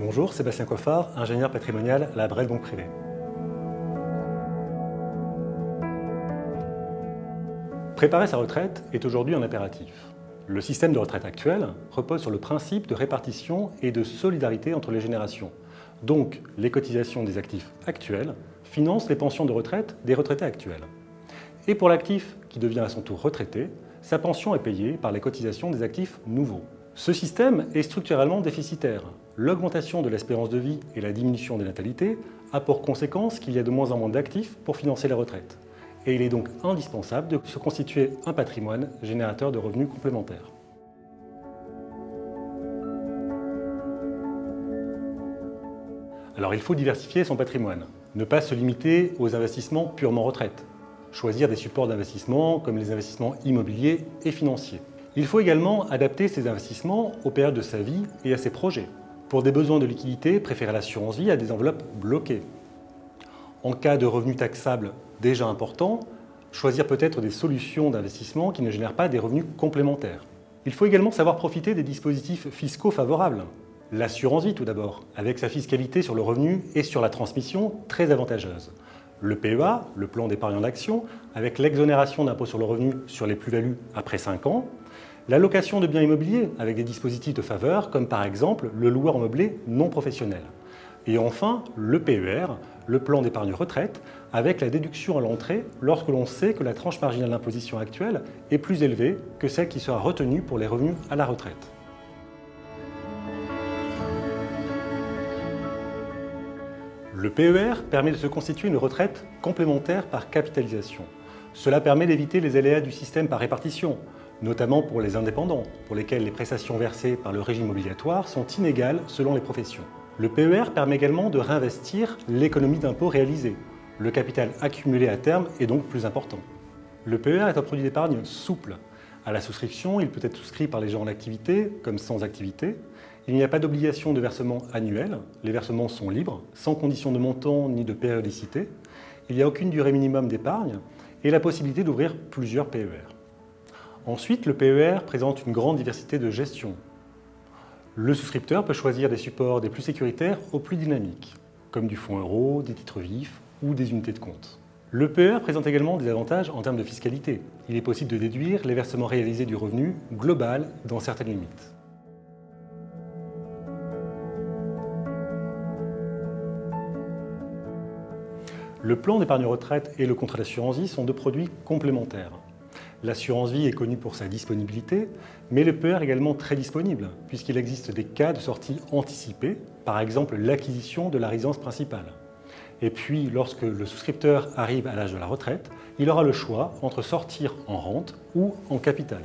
Bonjour, Sébastien Coffard, ingénieur patrimonial à la Brel Banque Privée. Préparer sa retraite est aujourd'hui un impératif. Le système de retraite actuel repose sur le principe de répartition et de solidarité entre les générations. Donc, les cotisations des actifs actuels financent les pensions de retraite des retraités actuels. Et pour l'actif qui devient à son tour retraité, sa pension est payée par les cotisations des actifs nouveaux. Ce système est structurellement déficitaire. L'augmentation de l'espérance de vie et la diminution des natalités a pour conséquence qu'il y a de moins en moins d'actifs pour financer les retraites. Et il est donc indispensable de se constituer un patrimoine générateur de revenus complémentaires. Alors il faut diversifier son patrimoine, ne pas se limiter aux investissements purement retraite, choisir des supports d'investissement comme les investissements immobiliers et financiers. Il faut également adapter ses investissements aux périodes de sa vie et à ses projets. Pour des besoins de liquidité, préférer l'assurance vie à des enveloppes bloquées. En cas de revenus taxables déjà importants, choisir peut-être des solutions d'investissement qui ne génèrent pas des revenus complémentaires. Il faut également savoir profiter des dispositifs fiscaux favorables. L'assurance vie tout d'abord, avec sa fiscalité sur le revenu et sur la transmission très avantageuse. Le PEA, le plan d'épargne en action, avec l'exonération d'impôt sur le revenu sur les plus-values après 5 ans. La location de biens immobiliers avec des dispositifs de faveur, comme par exemple le loueur meublé non professionnel. Et enfin, le PER, le plan d'épargne retraite, avec la déduction à l'entrée lorsque l'on sait que la tranche marginale d'imposition actuelle est plus élevée que celle qui sera retenue pour les revenus à la retraite. Le PER permet de se constituer une retraite complémentaire par capitalisation. Cela permet d'éviter les aléas du système par répartition, notamment pour les indépendants, pour lesquels les prestations versées par le régime obligatoire sont inégales selon les professions. Le PER permet également de réinvestir l'économie d'impôt réalisée. Le capital accumulé à terme est donc plus important. Le PER est un produit d'épargne souple. À la souscription, il peut être souscrit par les gens en activité comme sans activité. Il n'y a pas d'obligation de versement annuel. Les versements sont libres, sans condition de montant ni de périodicité. Il n'y a aucune durée minimum d'épargne et la possibilité d'ouvrir plusieurs PER. Ensuite, le PER présente une grande diversité de gestion. Le souscripteur peut choisir des supports des plus sécuritaires aux plus dynamiques, comme du fonds euro, des titres vifs ou des unités de compte. Le PER présente également des avantages en termes de fiscalité. Il est possible de déduire les versements réalisés du revenu global dans certaines limites. Le plan d'épargne retraite et le contrat d'assurance vie sont deux produits complémentaires. L'assurance vie est connue pour sa disponibilité, mais le PER est également très disponible, puisqu'il existe des cas de sortie anticipée, par exemple l'acquisition de la résidence principale. Et puis, lorsque le souscripteur arrive à l'âge de la retraite, il aura le choix entre sortir en rente ou en capital.